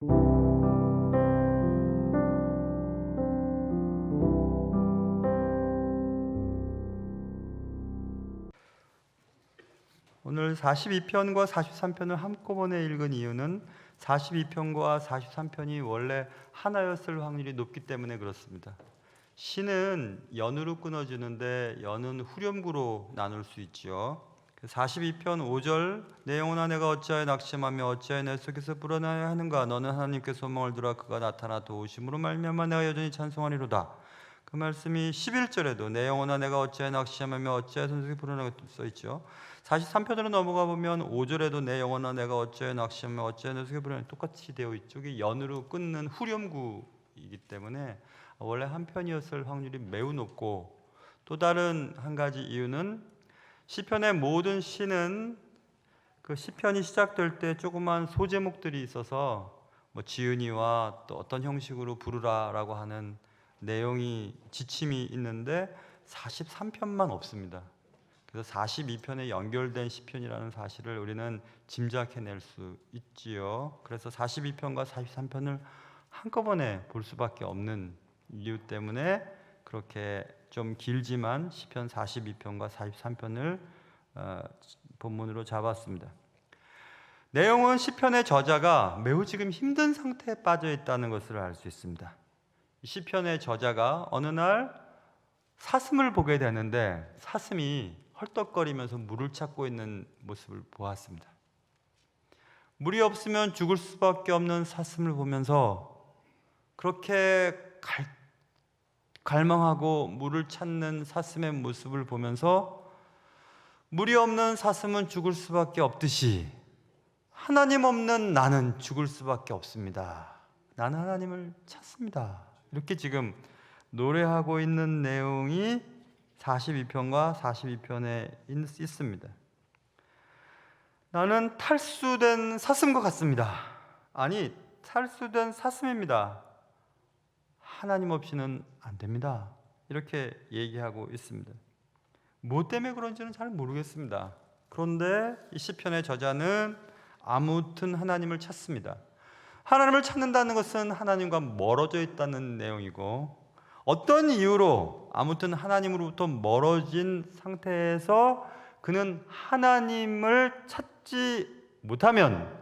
오늘 42편과 43편을 한꺼번에 읽은 이유는 42편과 43편이 원래 하나였을 확률이 높기 때문에 그렇습니다. 시는 연으로 끊어지는데 연은 후렴구로 나눌 수 있죠. 42편 5절 내 영혼아 내가 어찌하여 낙심하며 어찌하여 내 속에서 불안하여 하는가 너는 하나님께 소망을 두라 그가 나타나 도우심으로 말미암아 내가 여전히 찬송하리로다. 그 말씀이 11절에도 내 영혼아 내가 어찌하여 낙심하며 어찌하여 손속에 불안하게 써있죠. 43편으로 넘어가 보면 5절에도 내 영혼아 내가 어찌하여 낙심하며 어찌하여 내 속에 불안하게 똑같이 되어 있죠. 이게 연으로 끊는 후렴구이기 때문에 원래 한 편이었을 확률이 매우 높고, 또 다른 한 가지 이유는 시편의 모든 시는 그 시편이 시작될 때 조그만 소제목들이 있어서 뭐 지은이와 또 어떤 형식으로 부르라라고 하는 내용이 지침이 있는데 43편만 없습니다. 그래서 42편에 연결된 시편이라는 사실을 우리는 짐작해낼 수 있지요. 그래서 42편과 43편을 한꺼번에 볼 수밖에 없는 이유 때문에 그렇게 좀 길지만 시편 42편과 43편을 본문으로 잡았습니다. 내용은 시편의 저자가 매우 지금 힘든 상태에 빠져 있다는 것을 알 수 있습니다. 시편의 저자가 어느 날 사슴을 보게 되는데 사슴이 헐떡거리면서 물을 찾고 있는 모습을 보았습니다. 물이 없으면 죽을 수밖에 없는 사슴을 보면서 그렇게 갈망하고 물을 찾는 사슴의 모습을 보면서 물이 없는 사슴은 죽을 수밖에 없듯이 하나님 없는 나는 죽을 수밖에 없습니다. 나는 하나님을 찾습니다. 이렇게 지금 노래하고 있는 내용이 42편과 42편에 있습니다. 나는 탈수된 사슴과 같습니다. 아니, 탈수된 사슴입니다. 하나님 없이는 안 됩니다. 이렇게 얘기하고 있습니다. 뭐 때문에 그런지는 잘 모르겠습니다. 그런데 이 시편의 저자는 아무튼 하나님을 찾습니다. 하나님을 찾는다는 것은 하나님과 멀어져 있다는 내용이고, 어떤 이유로 아무튼 하나님으로부터 멀어진 상태에서 그는 하나님을 찾지 못하면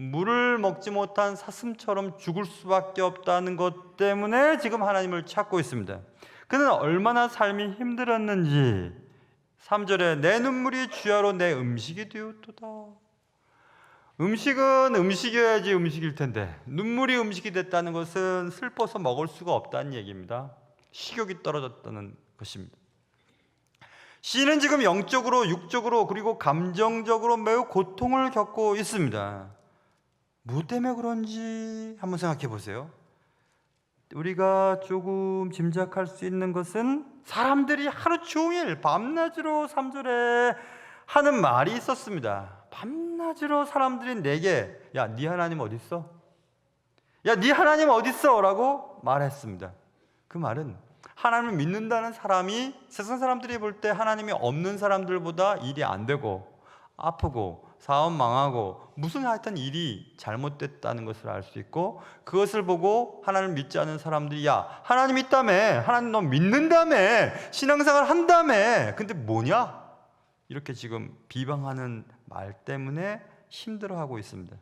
물을 먹지 못한 사슴처럼 죽을 수밖에 없다는 것 때문에 지금 하나님을 찾고 있습니다. 그는 얼마나 삶이 힘들었는지 3절에 내 눈물이 주야로 내 음식이 되었도다. 음식은 음식이어야지 음식일 텐데 눈물이 음식이 됐다는 것은 슬퍼서 먹을 수가 없다는 얘기입니다. 식욕이 떨어졌다는 것입니다. 시인은 지금 영적으로, 육적으로, 그리고 감정적으로 매우 고통을 겪고 있습니다. 뭐 때문에 그런지 한번 생각해 보세요. 우리가 조금 짐작할 수 있는 것은 사람들이 하루 종일 밤낮으로 3절에 하는 말이 있었습니다. 밤낮으로 사람들이 내게 야, 네 하나님 어디 있어? 야, 네 하나님 어디 있어? 라고 말했습니다. 그 말은 하나님을 믿는다는 사람이 세상 사람들이 볼 때 하나님이 없는 사람들보다 일이 안 되고 아프고 사업 망하고 무슨 하여튼 일이 잘못됐다는 것을 알 수 있고, 그것을 보고 하나님을 믿지 않는 사람들이 야, 하나님 있다며, 하나님 너 믿는다며, 신앙생활 한다며, 근데 뭐냐? 이렇게 지금 비방하는 말 때문에 힘들어하고 있습니다.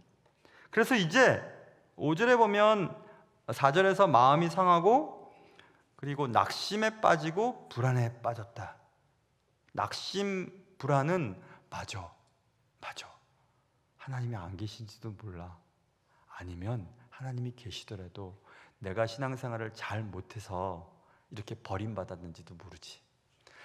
그래서 이제 5절에 보면 4절에서 마음이 상하고 그리고 낙심에 빠지고 불안에 빠졌다. 낙심, 불안은 맞아. 하나님이 안 계신지도 몰라. 아니면 하나님이 계시더라도 내가 신앙생활을 잘 못해서 이렇게 버림받았는지도 모르지.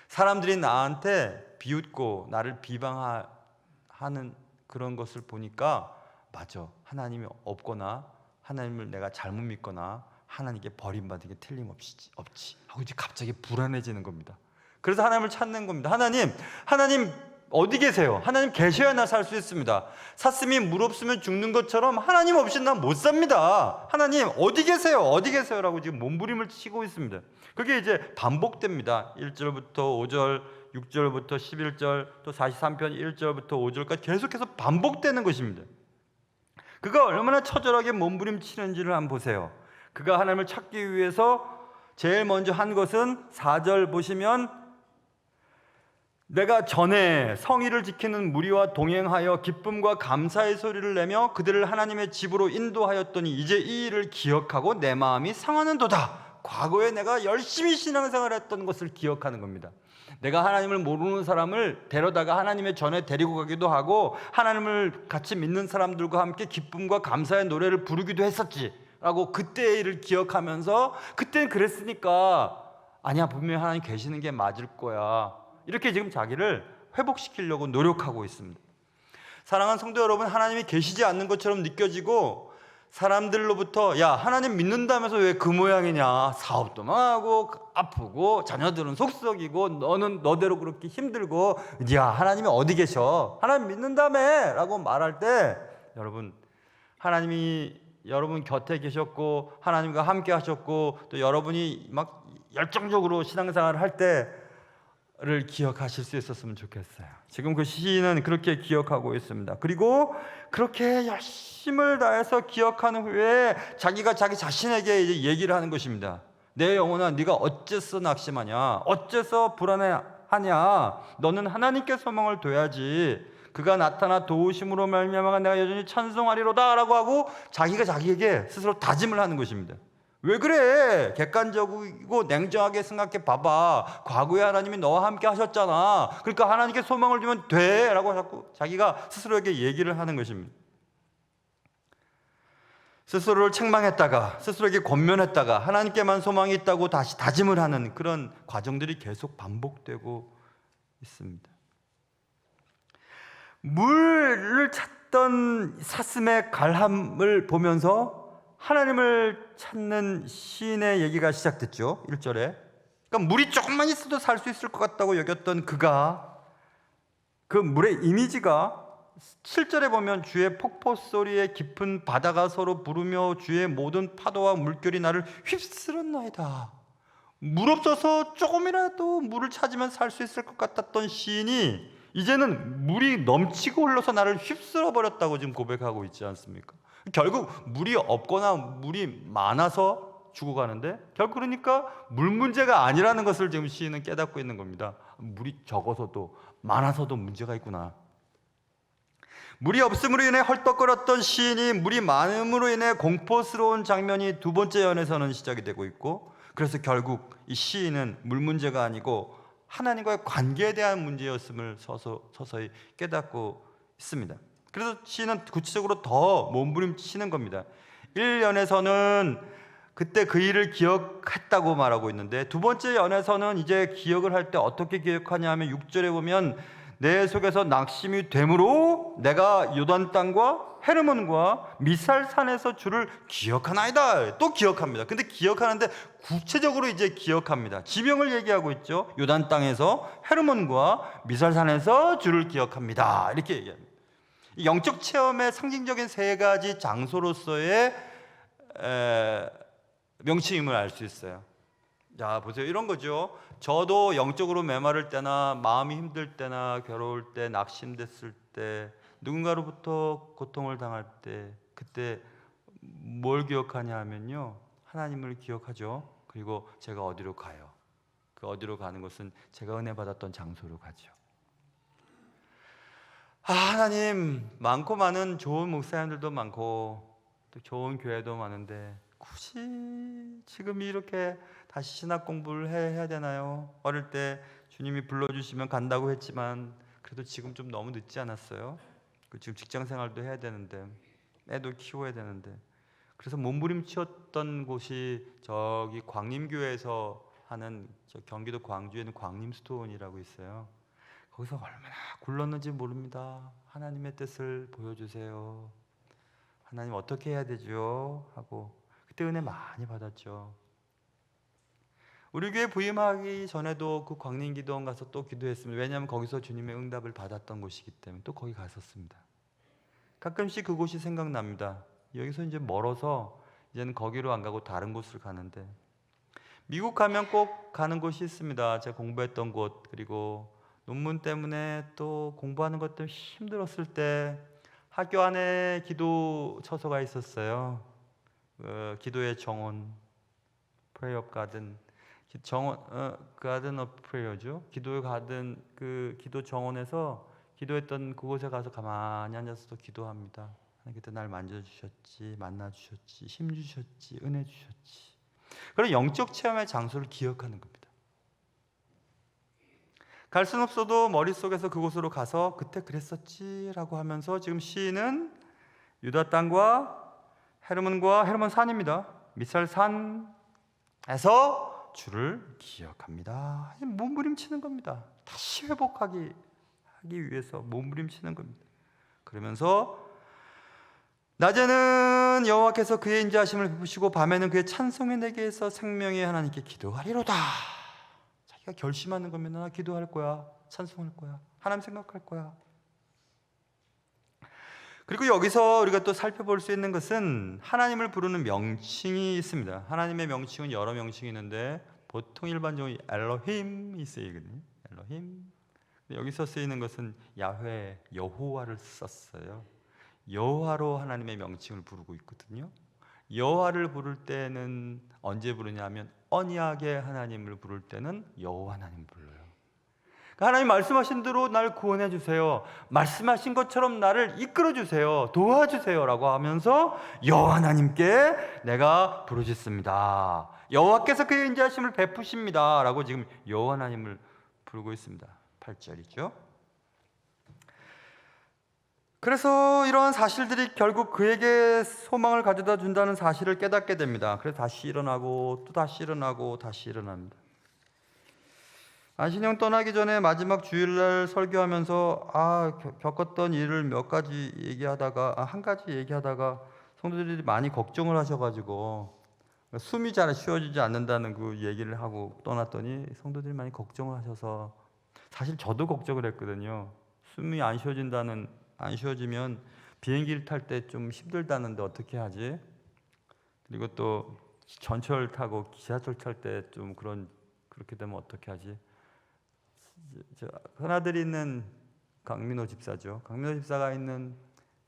사람들이 나한테 비웃고 나를 비방하는 그런 것을 보니까 맞아, 하나님이 없거나 하나님을 내가 잘못 믿거나 하나님께 버림받은 게 틀림없이 없지 하고 이제 갑자기 불안해지는 겁니다. 그래서 하나님을 찾는 겁니다. 하나님 어디 계세요? 하나님 계셔야 나 살 수 있습니다. 사슴이 물 없으면 죽는 것처럼 하나님 없이 난 못 삽니다. 하나님 어디 계세요? 어디 계세요? 라고 지금 몸부림을 치고 있습니다. 그게 이제 반복됩니다. 1절부터 5절, 6절부터 11절, 또 43편 1절부터 5절까지 계속해서 반복되는 것입니다. 그가 얼마나 처절하게 몸부림치는지를 한번 보세요. 그가 하나님을 찾기 위해서 제일 먼저 한 것은 4절 보시면 내가 전에 성의를 지키는 무리와 동행하여 기쁨과 감사의 소리를 내며 그들을 하나님의 집으로 인도하였더니 이제 이 일을 기억하고 내 마음이 상하는도다. 과거에 내가 열심히 신앙생활을 했던 것을 기억하는 겁니다. 내가 하나님을 모르는 사람을 데려다가 하나님의 전에 데리고 가기도 하고 하나님을 같이 믿는 사람들과 함께 기쁨과 감사의 노래를 부르기도 했었지 라고 그때의 일을 기억하면서 그때는 그랬으니까 아니야 분명히 하나님 계시는 게 맞을 거야 이렇게 지금 자기를 회복시키려고 노력하고 있습니다. 사랑하는 성도 여러분, 하나님이 계시지 않는 것처럼 느껴지고 사람들로부터 야 하나님 믿는다면서 왜 그 모양이냐, 사업도 망하고 아프고 자녀들은 속썩이고 너는 너대로 그렇게 힘들고 야 하나님이 어디 계셔, 하나님 믿는다며 라고 말할 때 여러분, 하나님이 여러분 곁에 계셨고 하나님과 함께 하셨고 또 여러분이 막 열정적으로 신앙생활을 할 때를 기억하실 수 있었으면 좋겠어요. 지금 그 시인은 그렇게 기억하고 있습니다. 그리고 그렇게 열심을 다해서 기억한 후에 자기가 자기 자신에게 이제 얘기를 하는 것입니다. 내 영혼아 네가 어째서 낙심하냐, 어째서 불안해하냐, 너는 하나님께 소망을 둬야지. 그가 나타나 도우심으로 말미암아 내가 여전히 찬송하리로다 라고 하고 자기가 자기에게 스스로 다짐을 하는 것입니다. 왜 그래? 객관적이고 냉정하게 생각해 봐봐. 과거에 하나님이 너와 함께 하셨잖아. 그러니까 하나님께 소망을 두면 돼 라고 자꾸 자기가 스스로에게 얘기를 하는 것입니다. 스스로를 책망했다가 스스로에게 권면했다가 하나님께만 소망이 있다고 다시 다짐을 하는 그런 과정들이 계속 반복되고 있습니다. 물을 찾던 사슴의 갈함을 보면서 하나님을 찾는 시인의 얘기가 시작됐죠. 1절에. 그러니까 물이 조금만 있어도 살 수 있을 것 같다고 여겼던 그가, 그 물의 이미지가 7절에 보면 주의 폭포 소리에 깊은 바다가 서로 부르며 주의 모든 파도와 물결이 나를 휩쓸었나이다. 물 없어서 조금이라도 물을 찾으면 살 수 있을 것 같았던 시인이 이제는 물이 넘치고 흘러서 나를 휩쓸어 버렸다고 지금 고백하고 있지 않습니까? 결국 물이 없거나 물이 많아서 죽어가는데 결국 그러니까 물 문제가 아니라는 것을 지금 시인은 깨닫고 있는 겁니다. 물이 적어서도 많아서도 문제가 있구나. 물이 없음으로 인해 헐떡거렸던 시인이 물이 많음으로 인해 공포스러운 장면이 두 번째 연에서는 시작이 되고 있고, 그래서 결국 이 시인은 물 문제가 아니고 하나님과의 관계에 대한 문제였음을 서서히 깨닫고 있습니다. 그래서 시인은 구체적으로 더 몸부림치는 겁니다. 1연에서는 그때 그 일을 기억했다고 말하고 있는데 두 번째 연에서는 이제 기억을 할 때 어떻게 기억하냐 하면 6절에 보면 내 속에서 낙심이 되므로 내가 요단 땅과 헤르몬과 미살산에서 주를 기억하나이다. 또 기억합니다. 근데 기억하는데 구체적으로 이제 기억합니다. 지명을 얘기하고 있죠. 요단 땅에서 헤르몬과 미살산에서 주를 기억합니다. 이렇게 얘기합니다. 영적 체험의 상징적인 세 가지 장소로서의 명칭임을 알 수 있어요. 자, 보세요. 이런 거죠. 저도 영적으로 메마를 때나 마음이 힘들 때나 괴로울 때, 낙심됐을 때, 누군가로부터 고통을 당할 때, 그때 뭘 기억하냐 하면요, 하나님을 기억하죠. 그리고 제가 어디로 가요. 그 어디로 가는 것은 제가 은혜 받았던 장소로 가죠. 하나님, 많고 많은 좋은 목사님들도 많고 또 좋은 교회도 많은데 굳이 지금 이렇게 다시 신학 공부를 해야 되나요? 어릴 때 주님이 불러주시면 간다고 했지만 그래도 지금 좀 너무 늦지 않았어요? 지금 직장 생활도 해야 되는데 애도 키워야 되는데. 그래서 몸부림치었던 곳이 저기 광림교회에서 하는 경기도 광주에 있는 광림스톤이라고 있어요. 거기서 얼마나 굴렀는지 모릅니다. 하나님의 뜻을 보여주세요. 하나님 어떻게 해야 되죠? 하고 그때 은혜 많이 받았죠. 우리 교회 부임하기 전에도 그 광림기도원 가서 또 기도했습니다. 왜냐하면 거기서 주님의 응답을 받았던 곳이기 때문에 또 거기 갔었습니다. 가끔씩 그곳이 생각납니다. 여기서 이제 멀어서 이제는 거기로 안 가고 다른 곳을 가는데, 미국 가면 꼭 가는 곳이 있습니다. 제가 공부했던 곳, 그리고 논문 때문에 또 공부하는 것 때문에 힘들었을 때 학교 안에 기도 처소가 있었어요. 기도의 정원, Prayer of Garden, 정원, Garden of Prayer죠. 기도의 가든, 그 기도 정원에서 기도했던 그곳에 가서 가만히 앉아서 또 기도합니다. 하나님께서 날 만져주셨지, 만나주셨지, 힘 주셨지, 은혜 주셨지. 그런 영적 체험의 장소를 기억하는 겁니다. 갈 수는 없어도 머릿속에서 그곳으로 가서 그때 그랬었지라고 하면서 지금 시인은 유다 땅과 헤르몬 산입니다. 미살 산에서 주를 기억합니다. 몸부림치는 겁니다. 다시 회복하기 위해서 몸부림치는 겁니다. 그러면서 낮에는 여호와께서 그의 인자하심을 베푸시고 밤에는 그의 찬송이 내게 해서 생명의 하나님께 기도하리로다. 자기가 결심하는 겁니다. 나 기도할 거야, 찬송할 거야, 하나님 생각할 거야. 그리고 여기서 우리가 또 살펴볼 수 있는 것은 하나님을 부르는 명칭이 있습니다. 하나님의 명칭은 여러 명칭이 있는데 보통 일반적으로 엘로힘이 쓰이거든요. 엘로힘. 여기서 쓰이는 것은 야훼, 여호와를 썼어요. 여호와로 하나님의 명칭을 부르고 있거든요. 여호와를 부를 때는 언제 부르냐면 언약의 하나님을 부를 때는 여호와 하나님 불러요. 그러니까 하나님 말씀하신 대로 날 구원해 주세요. 말씀하신 것처럼 나를 이끌어 주세요. 도와주세요. 라고 하면서 여호와 하나님께 내가 부르짖습니다. 여호와께서 그의 인자하심을 베푸십니다. 라고 지금 여호와 하나님을 부르고 있습니다. 8절이죠. 그래서 이러한 사실들이 결국 그에게 소망을 가져다 준다는 사실을 깨닫게 됩니다. 그래서 다시 일어나고 또 다시 일어나고 다시 일어납니다. 안신영 떠나기 전에 마지막 주일날 설교하면서 겪었던 일을 몇 가지 얘기하다가 한 가지 얘기하다가 성도들이 많이 걱정을 하셔가지고 숨이 잘 쉬어지지 않는다는 그 얘기를 하고 떠났더니 성도들이 많이 걱정을 하셔서 사실 저도 걱정을 했거든요. 숨이 안 쉬어지면 비행기를 탈 때 좀 힘들다는데 어떻게 하지? 그리고 또 전철 타고 지하철 탈 때 좀 그렇게 되면 어떻게 하지? 큰아들이 있는 강민호 집사죠. 강민호 집사가 있는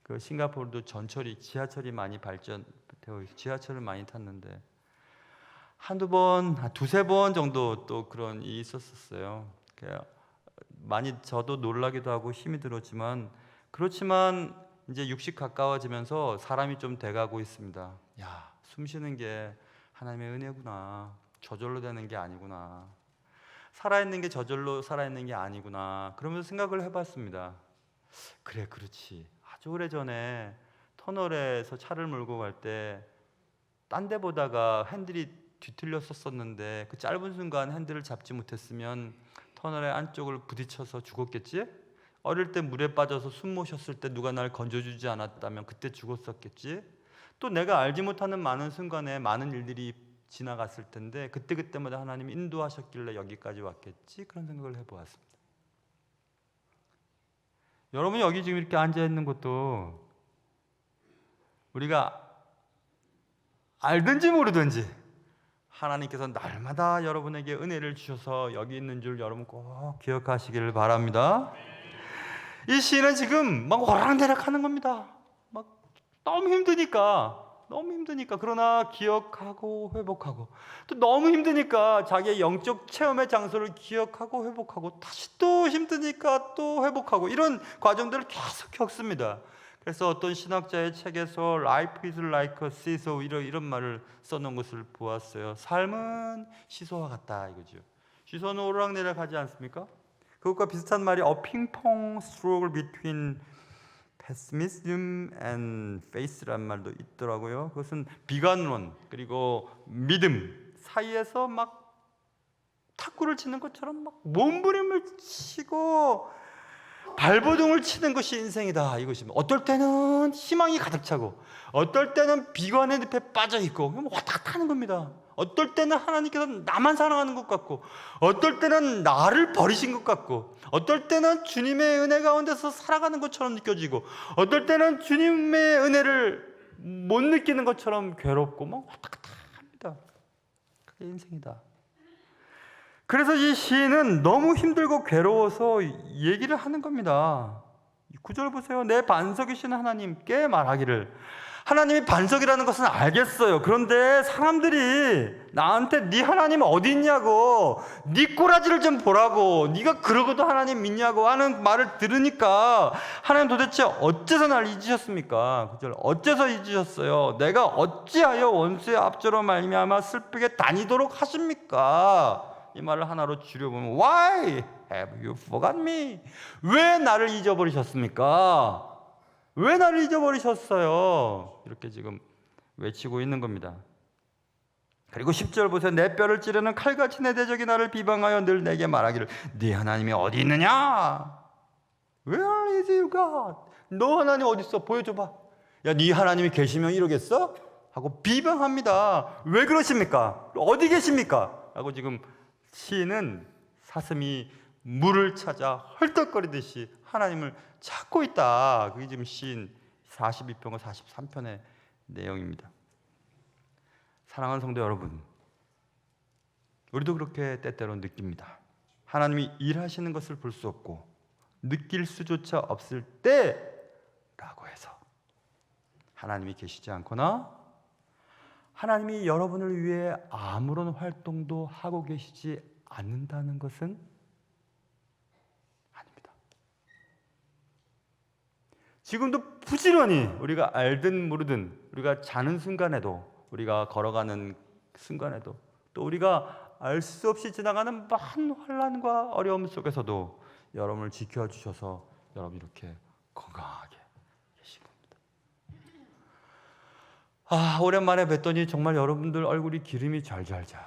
그 싱가포르도 지하철이 많이 발전되어 있어요. 지하철을 많이 탔는데 두세 번 정도 또 그런 일이 있었어요. 많이 저도 놀라기도 하고 힘이 들었지만 그렇지만 이제 60 가까워지면서 사람이 좀 돼가고 있습니다. 숨 쉬는 게 하나님의 은혜구나. 저절로 되는 게 아니구나. 살아있는 게 저절로 살아있는 게 아니구나. 그러면서 생각을 해봤습니다. 그래, 그렇지. 아주 오래전에 터널에서 차를 몰고 갈 때 딴 데 보다가 핸들이 뒤틀렸었는데 그 짧은 순간 핸들을 잡지 못했으면 터널의 안쪽을 부딪혀서 죽었겠지? 어릴 때 물에 빠져서 숨 못 쉬었을 때 누가 날 건져주지 않았다면 그때 죽었었겠지? 또 내가 알지 못하는 많은 순간에 많은 일들이 지나갔을 텐데 그때마다 하나님이 인도하셨길래 여기까지 왔겠지? 그런 생각을 해보았습니다. 여러분이 여기 지금 이렇게 앉아있는 것도 우리가 알든지 모르든지 하나님께서 날마다 여러분에게 은혜를 주셔서 여기 있는 줄 여러분 꼭 기억하시기를 바랍니다. 이 시인은 지금 막 오락내락하는 겁니다. 막 너무 힘드니까 그러나 기억하고 회복하고 또 너무 힘드니까 자기의 영적 체험의 장소를 기억하고 회복하고 다시 또 힘드니까 또 회복하고 이런 과정들을 계속 겪습니다. 그래서 어떤 신학자의 책에서 Life is like a seesaw 이런 말을 써놓은 것을 보았어요. 삶은 시소와 같다 이거죠. 시소는 오르락내리락 않습니까? 그것과 비슷한 말이 A ping-pong stroke between pessimism and faith라는 말도 있더라고요. 그것은 비관론 그리고 믿음 사이에서 막 탁구를 치는 것처럼 막 몸부림을 치고 발버둥을 치는 것이 인생이다 이것입니다. 어떨 때는 희망이 가득 차고 어떨 때는 비관의 늪에 빠져 있고 왔다 갔다 하는 겁니다. 어떨 때는 하나님께서 나만 사랑하는 것 같고 어떨 때는 나를 버리신 것 같고 어떨 때는 주님의 은혜 가운데서 살아가는 것처럼 느껴지고 어떨 때는 주님의 은혜를 못 느끼는 것처럼 괴롭고 막 왔다 갔다 합니다. 그게 인생이다. 그래서 이 시인은 너무 힘들고 괴로워서 얘기를 하는 겁니다. 9절 보세요. 내 반석이신 하나님께 말하기를. 하나님이 반석이라는 것은 알겠어요. 그런데 사람들이 나한테 네 하나님 어디 있냐고, 네 꼬라지를 좀 보라고, 네가 그러고도 하나님 믿냐고 하는 말을 들으니까 하나님 도대체 어째서 날 잊으셨습니까? 9절, 어째서 잊으셨어요? 내가 어찌하여 원수의 앞조로 말미암아 슬프게 다니도록 하십니까? 이 말을 하나로 줄여보면 Why have you forgot me? 왜 나를 잊어버리셨습니까? 왜 나를 잊어버리셨어요? 이렇게 지금 외치고 있는 겁니다. 그리고 10절 보세요. 내 뼈를 찌르는 칼같이 내 대적이 나를 비방하여 늘 내게 말하기를 네 하나님이 어디 있느냐? Where is you God? 너 하나님 어디 있어? 보여줘봐. 야, 네 하나님이 계시면 이러겠어? 하고 비방합니다. 왜 그러십니까? 어디 계십니까? 하고 지금 시인은 사슴이 물을 찾아 헐떡거리듯이 하나님을 찾고 있다. 그게 지금 시인 42편과 43편의 내용입니다. 사랑하는 성도 여러분, 우리도 그렇게 때때로 느낍니다. 하나님이 일하시는 것을 볼 수 없고 느낄 수조차 없을 때라고 해서 하나님이 계시지 않거나 하나님이 여러분을 위해 아무런 활동도 하고 계시지 않는다는 것은 아닙니다. 지금도 부지런히 우리가 알든 모르든 우리가 자는 순간에도, 우리가 걸어가는 순간에도, 또 우리가 알 수 없이 지나가는 많은 환난과 어려움 속에서도 여러분을 지켜주셔서 여러분 이렇게 건강하게 계신 겁니다. 오랜만에 뵀더니 정말 여러분들 얼굴이 기름이 잘잘잘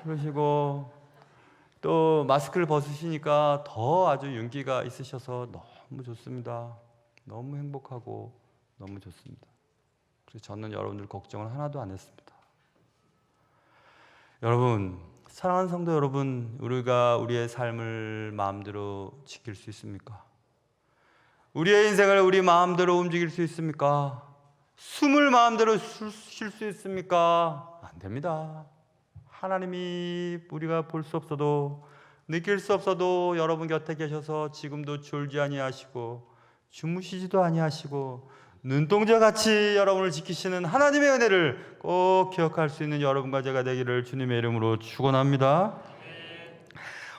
그러시고, 또 마스크를 벗으시니까 더 아주 윤기가 있으셔서 너무 좋습니다. 너무 행복하고 너무 좋습니다. 그래서 저는 여러분들 걱정을 하나도 안 했습니다. 여러분, 사랑하는 성도 여러분, 우리가 우리의 삶을 마음대로 지킬 수 있습니까? 우리의 인생을 우리 마음대로 움직일 수 있습니까? 숨을 마음대로 쉴 수 있습니까? 안 됩니다. 하나님이 우리가 볼 수 없어도, 느낄 수 없어도 여러분 곁에 계셔서 지금도 졸지 아니하시고 주무시지도 아니하시고 눈동자같이 여러분을 지키시는 하나님의 은혜를 꼭 기억할 수 있는 여러분과 제가 되기를 주님의 이름으로 축원합니다.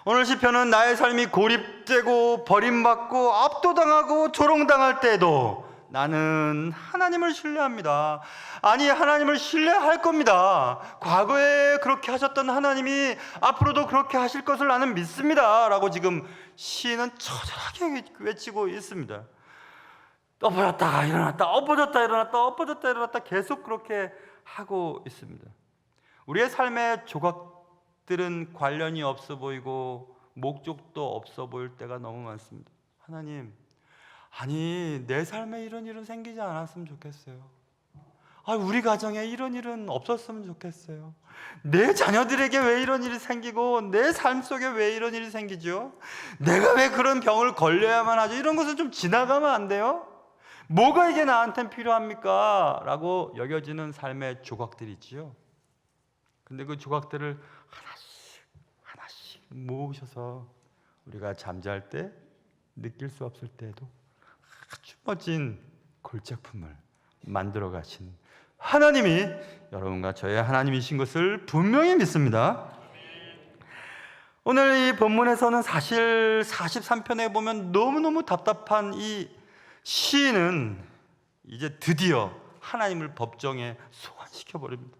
오늘 시편은 나의 삶이 고립되고 버림받고 압도당하고 조롱당할 때에도 나는 하나님을 신뢰합니다. 아니, 하나님을 신뢰할 겁니다. 과거에 그렇게 하셨던 하나님이 앞으로도 그렇게 하실 것을 나는 믿습니다. 라고 지금 시인은 처절하게 외치고 있습니다. 엎어졌다가 일어났다, 엎어졌다 일어났다, 엎어졌다 일어났다 계속 그렇게 하고 있습니다. 우리의 삶의 조각들은 관련이 없어 보이고 목적도 없어 보일 때가 너무 많습니다. 하나님, 아니 내 삶에 이런 일은 생기지 않았으면 좋겠어요. 우리 가정에 이런 일은 없었으면 좋겠어요. 내 자녀들에게 왜 이런 일이 생기고 내 삶 속에 왜 이런 일이 생기죠? 내가 왜 그런 병을 걸려야만 하죠? 이런 것은 좀 지나가면 안 돼요? 뭐가 이게 나한테는 필요합니까? 라고 여겨지는 삶의 조각들이 있지요. 근데 그 조각들을 하나씩 모으셔서 우리가 잠잘 때, 느낄 수 없을 때에도 아주 멋진 골작품을 만들어 가신 하나님이 여러분과 저의 하나님이신 것을 분명히 믿습니다. 오늘 이 본문에서는 사실 43편에 보면 너무너무 답답한 이 시인은 이제 드디어 하나님을 법정에 소환시켜 버립니다.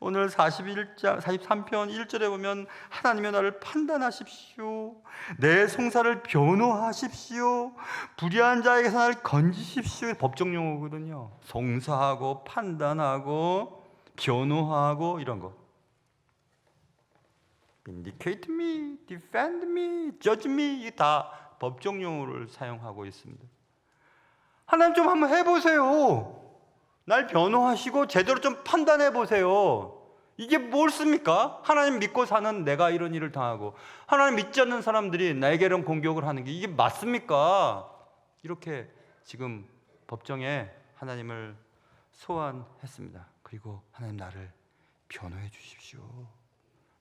오늘 43편 1절에 보면 하나님의 나를 판단하십시오, 내 송사를 변호하십시오, 불의한 자에게서 나를 건지십시오. 법정 용어거든요. 송사하고 판단하고 변호하고 이런 거. Vindicate me, defend me, judge me, 이게 다 법정 용어를 사용하고 있습니다. 하나님 좀 한번 해보세요. 날 변호하시고 제대로 좀 판단해 보세요. 이게 옳습니까? 하나님 믿고 사는 내가 이런 일을 당하고 하나님 믿지 않는 사람들이 나에게 이런 공격을 하는 게 이게 맞습니까? 이렇게 지금 법정에 하나님을 소환했습니다. 그리고 하나님, 나를 변호해 주십시오.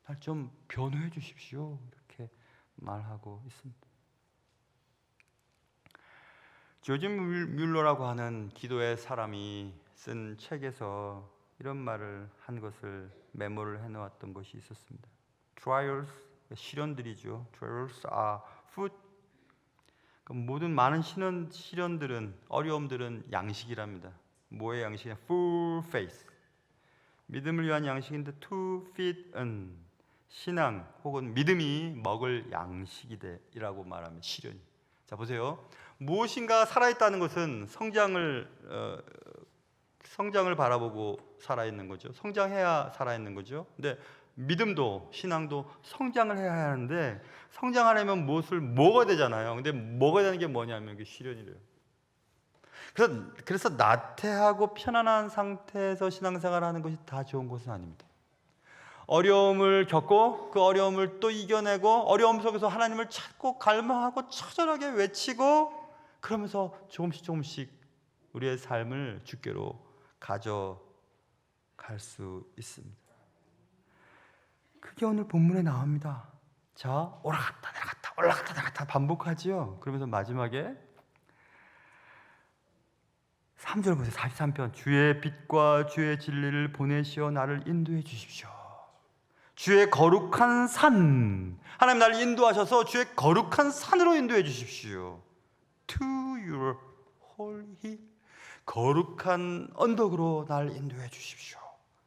날 좀 변호해 주십시오. 이렇게 말하고 있습니다. 조지 뮬러라고 하는 기도의 사람이 쓴 책에서 이런 말을 한 것을 메모를 해놓았던 것이 있었습니다. Trials, 시련들이죠. Trials are food. 모든 많은 시련들은, 어려움들은 양식이랍니다. 뭐의 양식이냐? Full faith. 믿음을 위한 양식인데 to feed on. 신앙 혹은 믿음이 먹을 양식이라고 말하면 시련이. 자 보세요. 무엇인가 살아있다는 것은 성장을 바라보고 살아있는 거죠. 성장해야 살아있는 거죠. 근데 믿음도 신앙도 성장을 해야 하는데 성장하려면 무엇을 먹어야 되잖아요. 근데 먹어야 되는 게 뭐냐면 이게 시련이래요. 그래서 나태하고 편안한 상태에서 신앙생활을 하는 것이 다 좋은 것은 아닙니다. 어려움을 겪고 그 어려움을 또 이겨내고 어려움 속에서 하나님을 찾고 갈망하고 처절하게 외치고 그러면서 조금씩 우리의 삶을 주께로 가져갈 수 있습니다. 그게 오늘 본문에 나옵니다. 자, 올라갔다 내려갔다 반복하지요. 그러면서 마지막에 3절 보세요. 43편. 주의 빛과 주의 진리를 보내시어 나를 인도해 주십시오. 주의 거룩한 산, 하나님 나를 인도하셔서 주의 거룩한 산으로 인도해 주십시오. To your holy hill, 거룩한 언덕으로 나를 인도해 주십시오.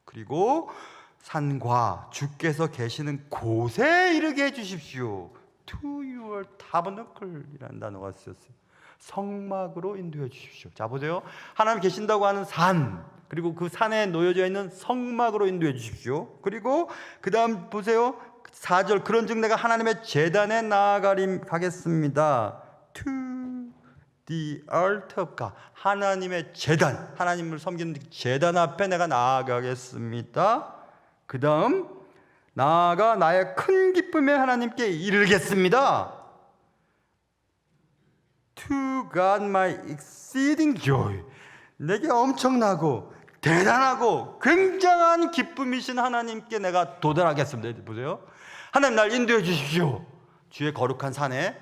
그리고 산과 주께서 계시는 곳에 이르게 해 주십시오. To your tabernacle이라는 단어가 쓰였어요. 성막으로 인도해 주십시오. 자 보세요. 하나님 계신다고 하는 산, 그리고 그 산에 놓여져 있는 성막으로 인도해 주십시오. 그리고 그 다음 보세요. 4절. 그런즉 내가 하나님의 제단에 나아가겠습니다. To the altar of God. 하나님의 제단, 하나님을 섬기는 제단 앞에 내가 나아가겠습니다. 그 다음 나아가 나의 큰 기쁨에 하나님께 이르겠습니다. To God my exceeding joy. 내게 엄청나고 대단하고 굉장한 기쁨이신 하나님께 내가 도달하겠습니다. 보세요. 하나님 날 인도해 주십시오. 주의 거룩한 산에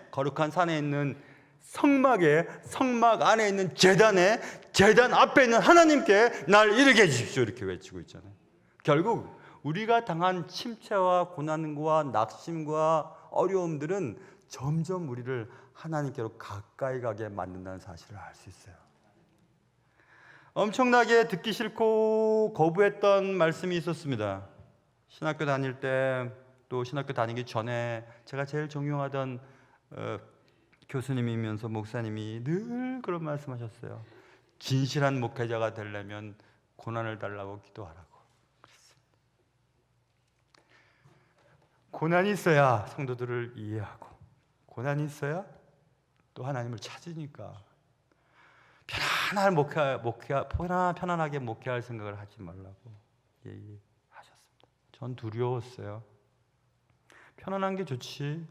있는 성막 안에 있는 제단 앞에 있는 하나님께 날 이르게 해 주십시오. 이렇게 외치고 있잖아요. 결국 우리가 당한 침체와 고난과 낙심과 어려움들은 점점 우리를 하나님께로 가까이 가게 만든다는 사실을 알 수 있어요. 엄청나게 듣기 싫고 거부했던 말씀이 있었습니다. 신학교 다닐 때, 또 신학교 다니기 전에 제가 제일 존경하던 교수님이면서 목사님이 늘 그런 말씀하셨어요. 진실한 목회자가 되려면 고난을 달라고 기도하라고. 그랬습니다. 고난이 있어야 성도들을 이해하고, 고난이 있어야 또 하나님을 찾으니까 편안하게 목회할 생각을 하지 말라고 얘기하셨습니다. 전 두려웠어요. 편안한 게 좋지.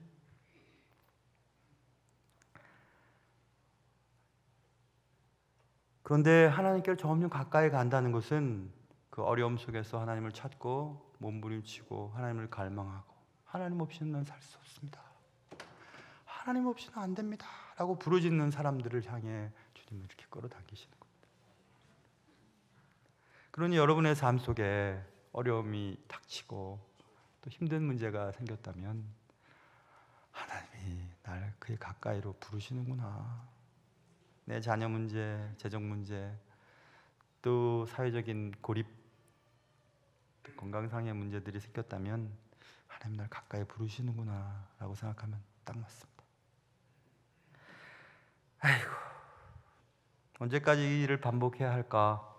그런데 하나님께로 점점 가까이 간다는 것은 그 어려움 속에서 하나님을 찾고 몸부림치고 하나님을 갈망하고, 하나님 없이는 난 살 수 없습니다, 하나님 없이는 안 됩니다 라고 부르짖는 사람들을 향해 주님은 이렇게 끌어당기시는 겁니다. 그러니 여러분의 삶 속에 어려움이 닥치고 또 힘든 문제가 생겼다면 하나님이 날 그의 가까이로 부르시는구나. 내 자녀 문제, 재정 문제, 또 사회적인 고립, 건강상의 문제들이 생겼다면 하나님 날 가까이 부르시는구나 라고 생각하면 딱 맞습니다. 아이고, 언제까지 이 일을 반복해야 할까?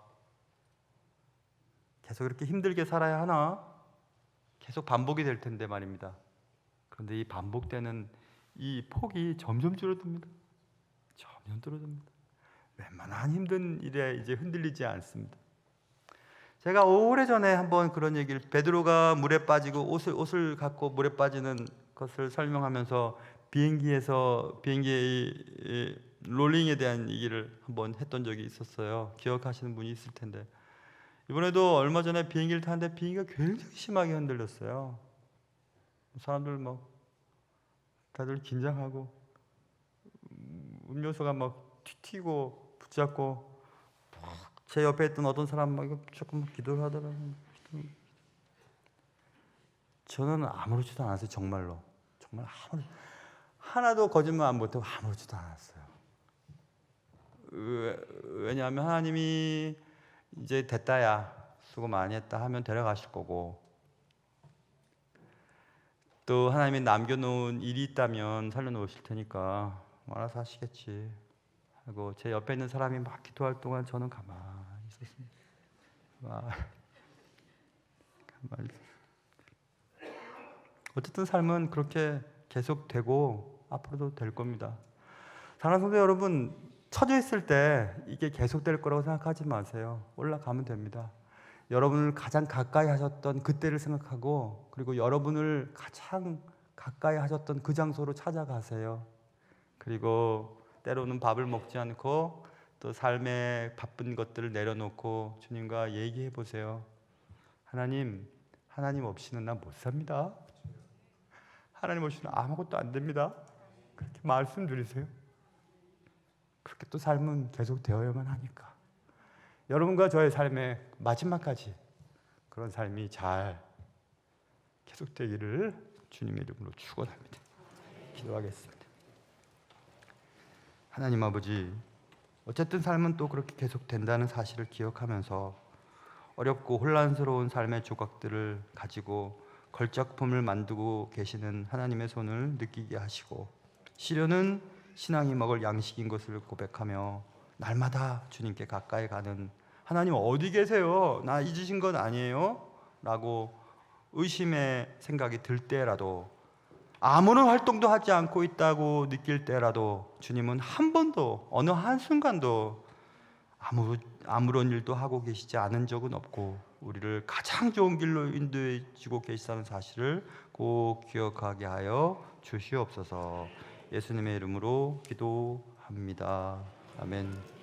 계속 이렇게 힘들게 살아야 하나? 계속 반복이 될 텐데 말입니다. 그런데 이 반복되는 이 폭이 점점 줄어듭니다. 점점 줄어듭니다. 웬만한 힘든 일에 이제 흔들리지 않습니다. 제가 오래전에 한번 그런 얘기를, 베드로가 물에 빠지고 옷을 갖고 물에 빠지는 것을 설명하면서 비행기의 롤링에 대한 얘기를 한번 했던 적이 있었어요. 기억하시는 분이 있을 텐데, 이번에도 얼마 전에 비행기를 타는데 비행기가 굉장히 심하게 흔들렸어요. 사람들 다들 긴장하고 음료수가 튀고 붙잡고 제 옆에 있던 어떤 사람 막 이거 조금 기도를 하더라고요. 저는 아무렇지도 않았어요. 정말로. 정말 하나도 거짓말 안 못하고 아무렇지도 않았어요. 왜냐하면 하나님이 이제 됐다야 수고 많이 했다 하면 데려가실 거고, 또 하나님이 남겨놓은 일이 있다면 살려놓으실 테니까 알아서 하시겠지 하고 제 옆에 있는 사람이 막 기도할 동안 저는 가만히 있었습니다. 가만히. 어쨌든 삶은 그렇게 계속되고 앞으로도 될 겁니다. 사랑하는 성도 여러분, 처져 있을 때 이게 계속될 거라고 생각하지 마세요. 올라가면 됩니다. 여러분을 가장 가까이 하셨던 그때를 생각하고, 그리고 여러분을 가장 가까이 하셨던 그 장소로 찾아가세요. 그리고 때로는 밥을 먹지 않고 또 삶의 바쁜 것들을 내려놓고 주님과 얘기해 보세요. 하나님 없이는 나 못 삽니다. 하나님 없이는 아무것도 안 됩니다. 그렇게 말씀드리세요. 그렇게 또 삶은 계속 되어야만 하니까. 여러분과 저의 삶의 마지막까지 그런 삶이 잘 계속되기를 주님의 이름으로 축원합니다. 기도하겠습니다. 하나님 아버지, 어쨌든 삶은 또 그렇게 계속된다는 사실을 기억하면서 어렵고 혼란스러운 삶의 조각들을 가지고 걸작품을 만들고 계시는 하나님의 손을 느끼게 하시고, 시련은 신앙이 먹을 양식인 것을 고백하며 날마다 주님께 가까이 가는, 하나님 어디 계세요? 나 잊으신 건 아니에요? 라고 의심의 생각이 들 때라도, 아무런 활동도 하지 않고 있다고 느낄 때라도 주님은 한 번도 어느 한순간도 아무런 일도 하고 계시지 않은 적은 없고 우리를 가장 좋은 길로 인도해 주고 계시다는 사실을 꼭 기억하게 하여 주시옵소서. 예수님의 이름으로 기도합니다. 아멘.